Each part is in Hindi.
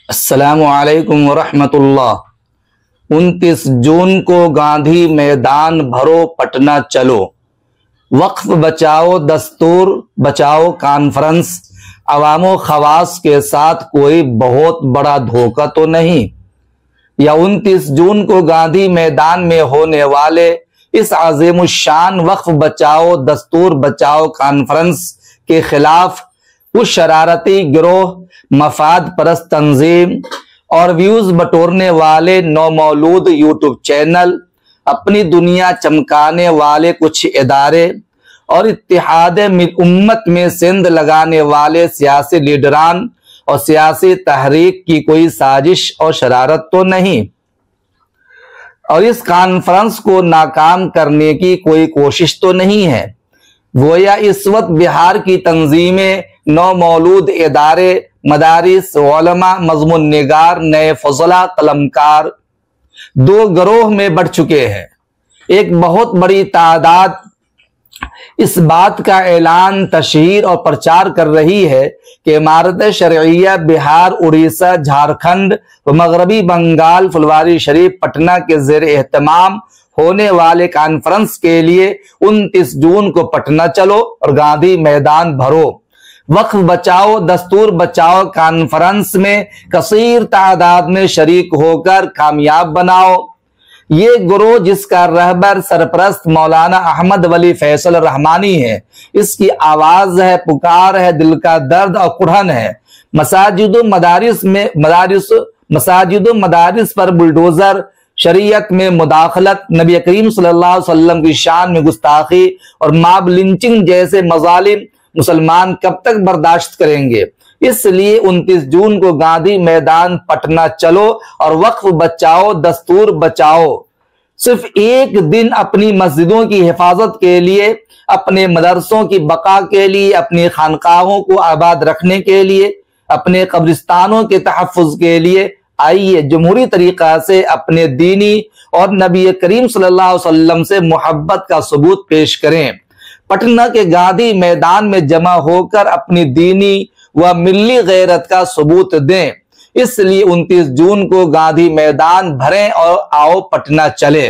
अस्सलामु अलैकुम वरहमतुल्लाह। 29 जून को गांधी मैदान भरो पटना चलो, वक्फ बचाओ दस्तूर बचाओ कॉन्फ्रेंस अवामो खवास के साथ कोई बहुत बड़ा धोखा तो नहीं। या 29 जून को गांधी मैदान में होने वाले इस अज़ीमुश्शान वक्फ बचाओ दस्तूर बचाओ कॉन्फ्रेंस के खिलाफ उस शरारती गिरोह, मफाद परस्त तंजीम और व्यूज बटोरने वाले नौमौलूद यूट्यूब चैनल, अपनी दुनिया चमकाने वाले कुछ इदारे और इत्तेहाद उम्मत में सिंध लगाने वाले सियासी लीडरान और सियासी तहरीक की कोई साजिश और शरारत तो नहीं, और इस कॉन्फ्रेंस को नाकाम करने की कोई कोशिश तो नहीं है। गोया इस वक्त बिहार की तंजीमें, नौमौलूद इदारे, मदारिस, उलमा, मजमून निगार, नए फजला, कलमकार दो गिरोह में बढ़ चुके हैं। एक बहुत बड़ी तादाद इस बात का ऐलान, तशहीर और प्रचार कर रही है कि इमारत शरइया बिहार, उड़ीसा, झारखंड व मगरबी बंगाल, फुलवारी शरीफ, पटना के ज़ेर एहतमाम होने वाले कॉन्फ्रेंस के लिए 29 जून को पटना चलो और गांधी मैदान भरो, वक्फ बचाओ दस्तूर बचाओ कॉन्फ्रेंस में कसीर तादाद में शरीक होकर कामयाब बनाओ। ये गुरु जिसका रहबर सरपरस्त मौलाना अहमद वली फैसल रहमानी है, इसकी आवाज है, पुकार है, दिल का दर्द और कुढ़न है। मसाजिद मदारिस पर बुलडोजर, शरीयत में मुदाखलत, नबी करीम सल्लल्लाहु अलैहि वसल्लम की शान में गुस्ताखी और मॉब लिंचिंग जैसे मजालिम मुसलमान कब तक बर्दाश्त करेंगे। इसलिए 29 जून को गांधी मैदान पटना चलो और वक्फ बचाओ दस्तूर बचाओ। सिर्फ एक दिन अपनी मस्जिदों की हिफाजत के लिए, अपने मदरसों की बका के लिए, अपनी खानकाहों को आबाद रखने के लिए, अपने कब्रिस्तानों के तहफ़्फ़ुज़ के लिए आइए जमहूरी तरीका से अपने दीनी और नबी करीम सल्लल्लाहु अलैहि वसल्लम से मोहब्बत का सबूत पेश करें। पटना के गांधी मैदान में जमा होकर अपनी दीनी व मिल्ली गैरत का सबूत दें। इसलिए 29 जून को गांधी मैदान भरें और आओ पटना चले।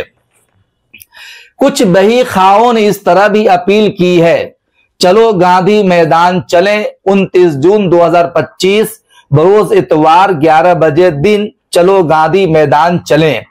कुछ बही खाओं ने इस तरह भी अपील की है, चलो गांधी मैदान चलें। 29 जून 2025 बरोज इतवार 11 बजे दिन चलो गांधी मैदान चलें।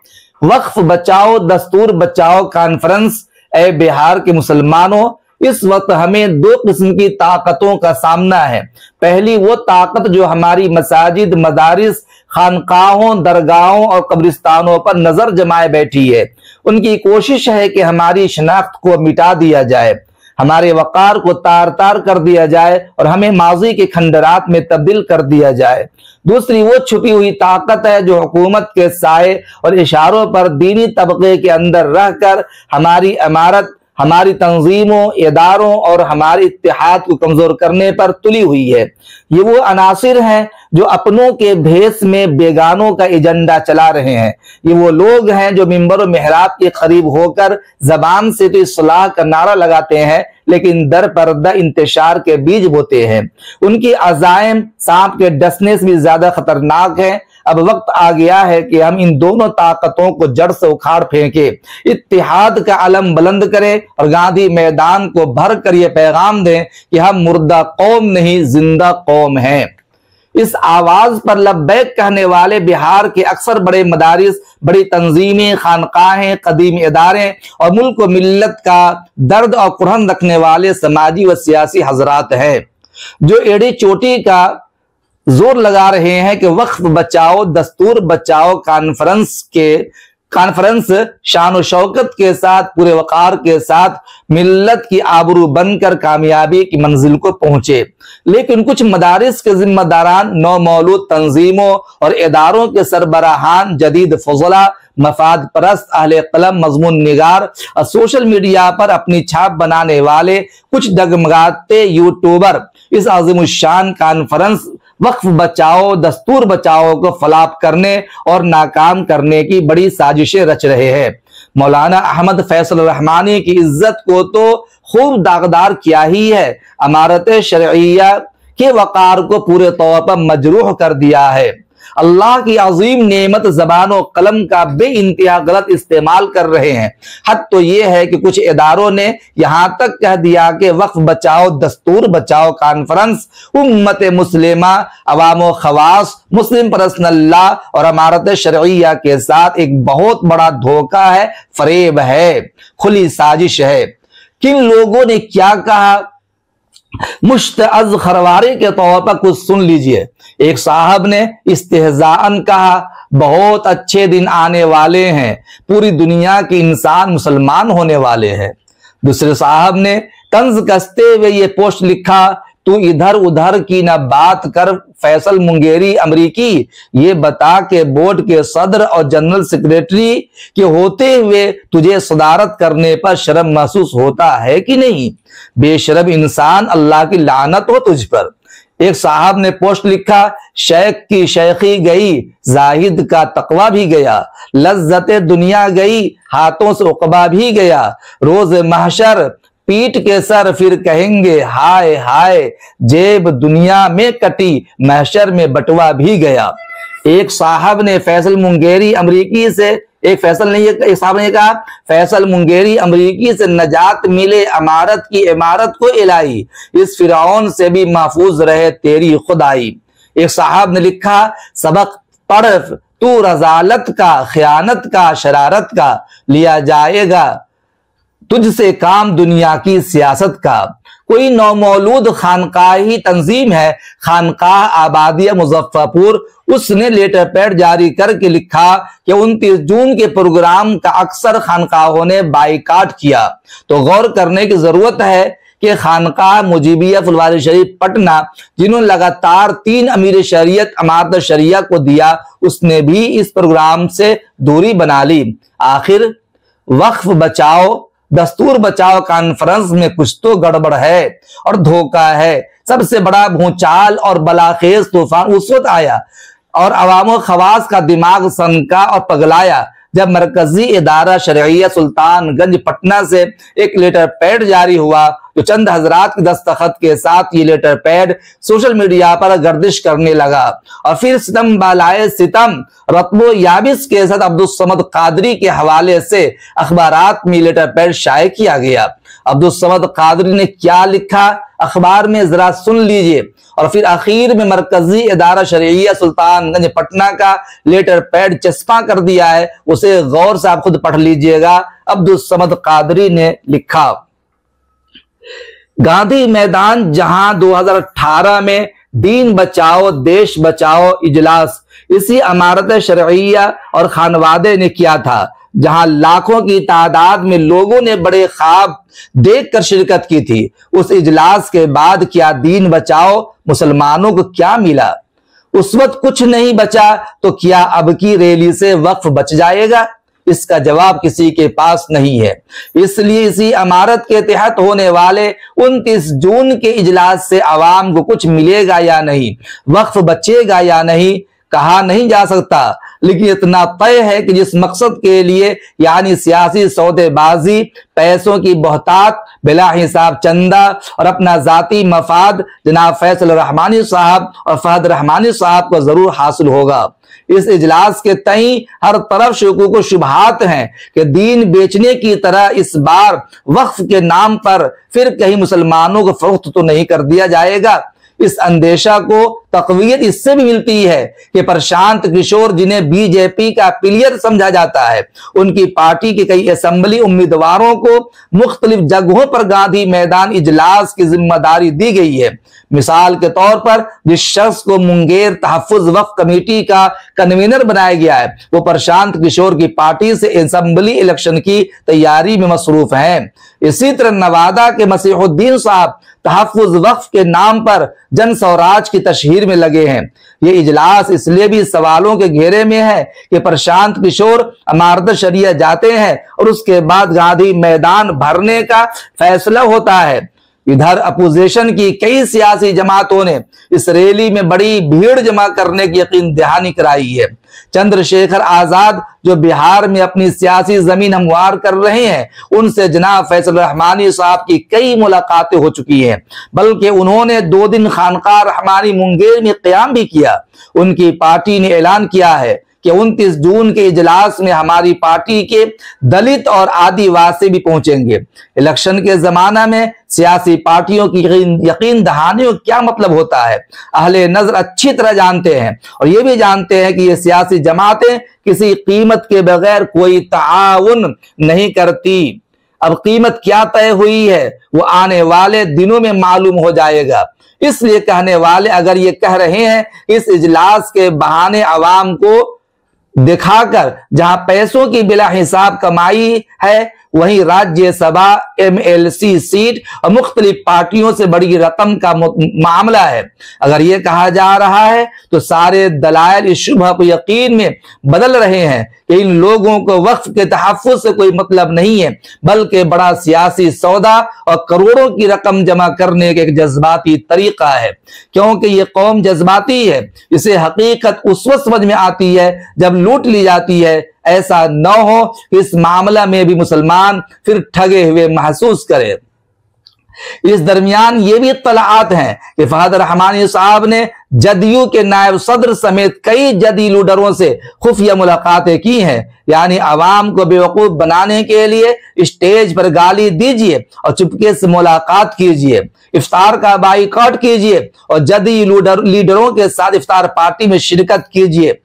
वक्फ बचाओ दस्तूर बचाओ कॉन्फ्रेंस। ए बिहार के मुसलमानों, इस वक्त हमें दो किस्म की ताकतों का सामना है। पहली वो ताकत जो हमारी मसाजिद, मदारिस, खानकाहों, दरगाहों और कब्रिस्तानों पर नजर जमाए बैठी है। उनकी कोशिश है कि हमारी शनाख्त को मिटा दिया जाए, हमारे वकार को तार तार कर दिया जाए और हमें माजी के खंडरात में तब्दील कर दिया जाए। दूसरी वो छुपी हुई ताकत है जो हुकूमत के साए और इशारों पर दीनी तबके के अंदर रहकर हमारी इमारत, हमारी तंजीमों, इदारों और हमारे इत्तेहाद को कमजोर करने पर तुली हुई है। ये वो अनासिर हैं जो अपनों के भेस में बेगानों का एजेंडा चला रहे हैं। ये वो लोग हैं जो मिंबर और मेहराब के करीब होकर जबान से तो इस्लाह का नारा लगाते हैं, लेकिन दर पर्दा इंतशार के बीज बोते हैं। उनकी अज़ाइम सांप के डसने से भी ज्यादा खतरनाक है। अब वक्त आ गया है कि हम इन दोनों ताकतों को जड़ से उखाड़ फेंके, इत्तेहाद का अलम बुलंद करें और गांधी मैदान को भर कर यह पैगाम दें कि हम मुर्दा कौम नहीं, जिंदा कौम हैं। इस आवाज पर लब्बैक कहने वाले बिहार के अक्सर बड़े मदारिस, बड़ी तंजीमें, खानकाहें, कदीम इदारे और मुल्क व मिल्लत का दर्द और कुरहन रखने वाले समाजी व सियासी हजरात हैं, जो एड़ी चोटी का जोर लगा रहे हैं कि वक्फ बचाओ दस्तूर बचाओ कॉन्फ्रेंस शान और शौकत के साथ, पूरे वकार के साथ मिल्लत की आबरू बनकर कामयाबी की मंजिल को पहुंचे। लेकिन कुछ मदारिस के जिम्मेदारान, नौमौलूद तंजीमों और इदारों के सरबराहान, जदीद फजला, मफाद परस्त, अहले कलम, मजमून निगार और सोशल मीडिया पर अपनी छाप बनाने वाले कुछ डगमगाते यूट्यूबर इस अज़ीमुश्शान कॉन्फ्रेंस वक्फ बचाओ दस्तूर बचाओ को फलाप करने और नाकाम करने की बड़ी साजिशें रच रहे हैं। मौलाना अहमद फैसल रहमानी की इज्जत को तो खूब दागदार किया ही है, इमारत शरइया के वकार को पूरे तौर पर मजरूह कर दिया है। अल्लाह की अजीम नेमत ज़बान और कलम का बेइंतहा गलत इस्तेमाल कर रहे हैं। हद तो ये है कि कुछ इदारों ने यहां तक कह दिया कि वक्फ बचाओ दस्तूर बचाओ कॉन्फ्रेंस उम्मत मुस्लिमा अवाम व खवास मुस्लिम पर्सनल लॉ और अमारत शरइया के साथ एक बहुत बड़ा धोखा है, फरेब है, खुली साजिश है। किन लोगों ने क्या कहा, मुश्तअज़ खरवारे के तौर पर कुछ सुन लीजिए। एक साहब ने इस्तेहज़ाअन कहा, बहुत अच्छे दिन आने वाले हैं, पूरी दुनिया के इंसान मुसलमान होने वाले हैं। दूसरे साहब ने तंज कसते हुए ये पोस्ट लिखा, तू इधर उधर की न बात कर फैसल मुंगेरी अमरीकी, ये बता के बोर्ड के सदर और जनरल सेक्रेटरी के होते हुए तुझे सदारत करने पर शर्म महसूस होता है कि नहीं? बेशरम इंसान, अल्लाह की लानत हो तुझ पर। एक साहब ने पोस्ट लिखा, शेख की शेखी गई, जाहिद का तकवा भी गया, लज्जत दुनिया गई, हाथों से उकबा भी गया, रोज महशर पीट के सर फिर कहेंगे हाय हाय, जेब दुनिया में कटी, महशर में बटवा भी गया। एक साहब ने फैसल मुंगेरी अमरीकी से एक साहब ने कहा, फैसल मुंगेरी अमरीकी से नजात मिले अमारत की इमारत को इलाई, इस फिरौन से भी महफूज रहे तेरी खुदाई। एक साहब ने लिखा, सबक पढ़ तू रजालत का, खयानत का, शरारत का, लिया जाएगा तुझसे काम दुनिया की सियासत का। कोई नौमौलूद खानकाही तंजीम है, खानकाह आबादिया मुजफ्फरपुर, उसने लेटर पैड जारी करके लिखा कि 29 जून के प्रोग्राम का अक्सर खानकाहों ने बाइकाट किया। तो गौर करने की जरूरत है कि खानकाह मुजीबिया फुलवारी शरीफ पटना, जिन्होंने लगातार 3 अमीर शरीयत अमारत शरिया को दिया, उसने भी इस प्रोग्राम से दूरी बना ली। आखिर वक्फ बचाओ दस्तूर बचाओ कॉन्फ्रेंस में कुछ तो गड़बड़ है और धोखा है। सबसे बड़ा भूचाल और बलाखेज तूफान उस वक्त आया और अवाम खवास का दिमाग सनका और पगलाया जब मरकजी इदारा शरइया सुल्तानगंज पटना से एक लेटर पैड जारी हुआ, जो चंद हजरात के दस्तखत के साथ ये लेटर पैड सोशल मीडिया पर गर्दिश करने लगा। और फिर सितम बालाए सितम रत्बो याबिस के साथ अब्दुल समद कादरी के हवाले से अखबारात में लेटर पैड शाये किया गया। अब्दुल समद कादरी ने क्या लिखा अखबार में जरा सुन लीजिए, और फिर आखिर में मरकजी इदारा शरइया सुल्तानगंज पटना का लेटर पैड चस्पा कर दिया है, उसे गौर से आप खुद पढ़ लीजिएगा। अब्दुल समद कादरी ने लिखा, गांधी मैदान जहां 2018 में दीन बचाओ देश बचाओ इजलास इसी अमारत शरइया और खानवादे ने किया था, जहां लाखों की तादाद में लोगों ने बड़े ख्वाब देखकर शिरकत की थी। उस इजलास के बाद क्या दीन बचाओ मुसलमानों को क्या मिला? उस वक्त कुछ नहीं बचा, तो क्या अब की रैली से वक्फ बच जाएगा? इसका जवाब किसी के पास नहीं है। इसलिए इसी अमारत के तहत होने वाले 29 जून के इजलास से आवाम को कुछ मिलेगा या नहीं, वक्फ बचेगा या नहीं, कहा नहीं जा सकता। लेकिन इतना तय है कि जिस मकसद के लिए यानी सियासी सौदेबाजी, पैसों की बहुतात, बिला हिसाब चंदा और अपना जाती मफाद जनाब फैसल रहमानी साहब और फहद रहमानी साहब को जरूर हासिल होगा। इस इजलास के तई हर तरफ शुकूक व शुबहात हैं कि दीन बेचने की तरह इस बार वक्फ के नाम पर फिर कहीं मुसलमानों को फरोख्त तो नहीं कर दिया जाएगा। इस अंदेशा को तकवीयत इससे भी मिलती है कि प्रशांत किशोर, जिन्हें बीजेपी का पिलियर समझा जाता है, उनकी पार्टी के कई असेंबली उम्मीदवारों को मुख्तलिफ जगहों पर गांधी मैदान इजलास की जिम्मेदारी दी गई है। मिसाल के तौर पर जिस शख्स को मुंगेर तहफ्फुज वक्फ कमेटी का कन्वीनर बनाया गया है, वो प्रशांत किशोर की पार्टी से असेंबली इलेक्शन की तैयारी में मसरूफ हैं। इसी तरह नवादा के मसीहुद्दीन साहब तहफ्फुज वक्फ के नाम पर जन स्वराज की तशहीर में लगे हैं। ये इजलास इसलिए भी सवालों के घेरे में है कि प्रशांत किशोर अमारत शरिया जाते हैं और उसके बाद गांधी मैदान भरने का फैसला होता है। इधर अपोजिशन की कई सियासी जमातों ने इस रैली में बड़ी भीड़ जमा करने की यकीन दहानी कराई है। चंद्रशेखर आजाद जो बिहार में अपनी सियासी जमीन हमवार कर रहे हैं, उनसे जनाब फैसल रहमानी साहब की कई मुलाकातें हो चुकी हैं, बल्कि उन्होंने 2 दिन खानकाह रहमानी मुंगेर में क़याम भी किया। उनकी पार्टी ने ऐलान किया है कि 29 जून के इजलास में हमारी पार्टी के दलित और आदिवासी भी पहुंचेंगे। इलेक्शन के जमाना में सियासी पार्टियों की यकीन दहानी का क्या मतलब होता है, अहले नजर अच्छी तरह जानते हैं, और ये भी जानते हैं कि ये सियासी जमातें किसी कीमत के बगैर कोई ताउन नहीं करती। अब कीमत क्या तय हुई है वो आने वाले दिनों में मालूम हो जाएगा। इसलिए कहने वाले अगर ये कह रहे हैं इस इजलास के बहाने आवाम को दिखाकर जहां पैसों की बिला हिसाब कमाई है, वहीं राज्यसभा MLC सीट और मुख्तलिफ पार्टियों से बड़ी रकम का मामला है। अगर यह कहा जा रहा है तो सारे दलाइल इस शुबह को यकीन में बदल रहे हैं कि इन लोगों को वक्फ के तहफ़्फ़ुज़ से कोई मतलब नहीं है, बल्कि बड़ा सियासी सौदा और करोड़ों की रकम जमा करने का एक जज्बाती तरीका है। क्योंकि ये कौम जज्बाती है, इसे हकीकत उस वक्त समझ में आती है जब लूट ली जाती है। ऐसा न हो कि इस मामला में भी मुसलमान फिर ठगे हुए महसूस करें। इस दरमियान ये भी इत्तलाआत हैं कि फहद रहमानी साहब ने जदयू के नायब सदर समेत कई जदी लीडरों से खुफिया मुलाकातें की हैं। यानी आवाम को बेवकूफ बनाने के लिए स्टेज पर गाली दीजिए और चुपके से मुलाकात कीजिए, इफ्तार का बाइकॉट कीजिए और जदी लीडरों के साथ इफ्तार पार्टी में शिरकत कीजिए।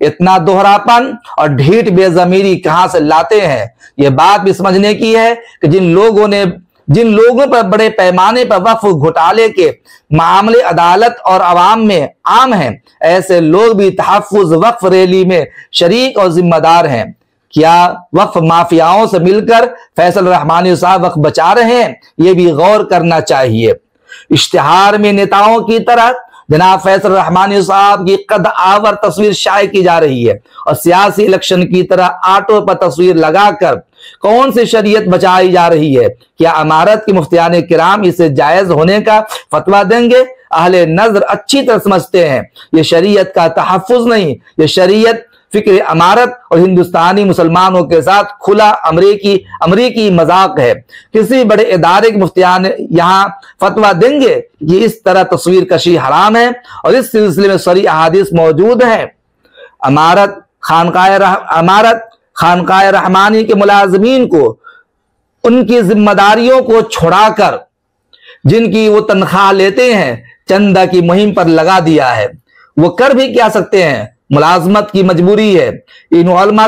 इतना दोहरापन और ढीठ बेजमीरी कहां से लाते हैं? यह बात भी समझने की है कि जिन लोगों पर बड़े पैमाने पर वक्फ घोटाले के मामले अदालत और अवाम में आम हैं, ऐसे लोग भी तहफ़्फ़ुज़ वक्फ रैली में शरीक और जिम्मेदार हैं। क्या वक्फ माफियाओं से मिलकर फैसल रहमानी साहब वक्फ बचा रहे हैं? यह भी गौर करना चाहिए। इश्तिहार में नेताओं की तरह जनाब फैसल रहमानी साहब की कद आवर तस्वीर शाये की जा रही है, और सियासी इलेक्शन की तरह आटो पर तस्वीर लगाकर कौन सी शरीयत बचाई जा रही है? क्या अमारत के मुफ्तियान किराम इसे जायज होने का फतवा देंगे? अहले नजर अच्छी तरह समझते हैं ये शरीयत का तहफ़्फ़ुज़ नहीं, ये शरीयत फिक्र अमारत और हिंदुस्तानी मुसलमानों के साथ खुला अमरीकी मजाक है। किसी बड़े इदारे के मुफ्तियान यहाँ फतवा देंगे कि इस तरह तस्वीर कशी हराम है, और इस सिलसिले में सरी अहादीस मौजूद है। अमारत खानकाह रहमानी के मुलाजमीन को उनकी जिम्मेदारियों को छुड़ाकर जिनकी वो तनख्वाह लेते हैं, चंदा की मुहिम पर लगा दिया है। वो कर भी क्या सकते हैं? मुलाजमत की मजबूरी है। इन उलमा